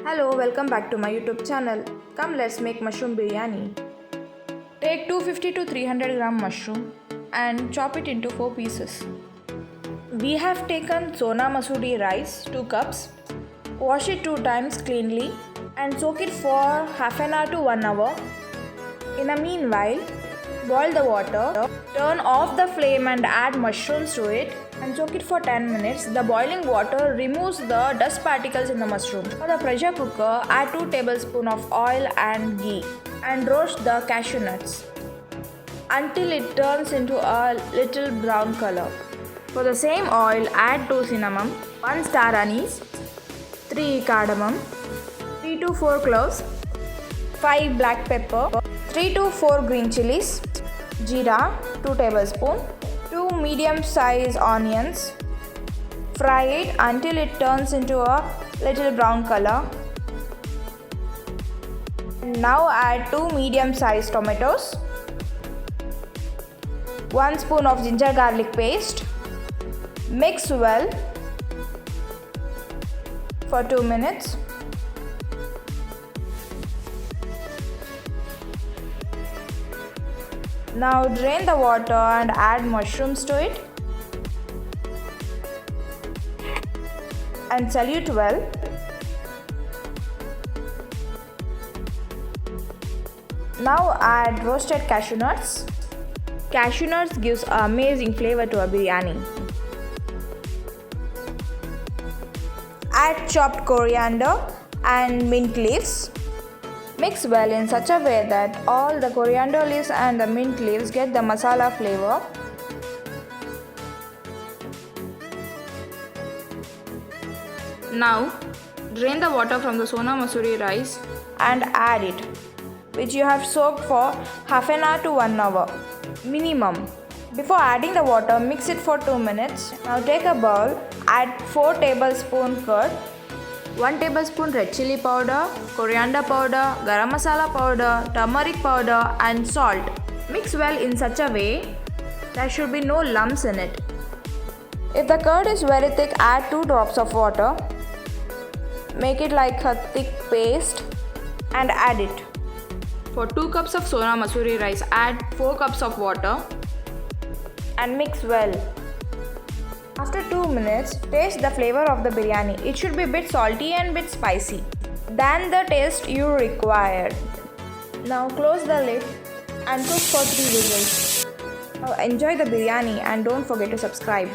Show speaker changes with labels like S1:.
S1: Hello, welcome back to my YouTube channel. Come, let's make mushroom biryani. Take 250 to 300 gram mushroom and chop it into 4 pieces. We have taken Sona masuri rice 2 cups. Wash it 2 times cleanly and soak it for half an hour to 1 hour. In the meanwhile, boil the water. Turn off the flame and add mushrooms to it and soak it for 10 minutes. The boiling water removes the dust particles in the mushroom. For the pressure cooker, add 2 tablespoons of oil and ghee and roast the cashew nuts until it turns into a little brown color. For the same oil, add 2 cinnamon, 1 star anise, 3 cardamom, 3 to 4 cloves, 5 black pepper, 3 to 4 green chilies, jeera 2 tablespoons, 2 medium size onions. Fry it until it turns into a little brown color. Now add 2 medium sized tomatoes, 1 spoon of ginger garlic paste. Mix well for 2 minutes. Now drain the water and add mushrooms to it and dilute well. Now add roasted cashew nuts. Cashew nuts gives amazing flavor to a biryani. Add chopped coriander and mint leaves. Mix well in such a way that all the coriander leaves and the mint leaves get the masala flavor. Now, drain the water from the Sona masuri rice and add it, which you have soaked for half an hour to 1 hour minimum. Before adding the water, mix it for 2 minutes. Now take a bowl, add 4 tablespoon curd, 1 tablespoon red chili powder, coriander powder, garam masala powder, turmeric powder and salt. Mix well in such a way there should be no lumps in it. If the curd is very thick, add 2 drops of water. Make it like a thick paste and add it. For 2 cups of Sona masuri rice, add 4 cups of water and mix well. After 2 minutes, taste the flavor of the biryani. It should be a bit salty and bit spicy than the taste you require. Now close the lid and cook for 3 whistles. Now enjoy the biryani and don't forget to subscribe.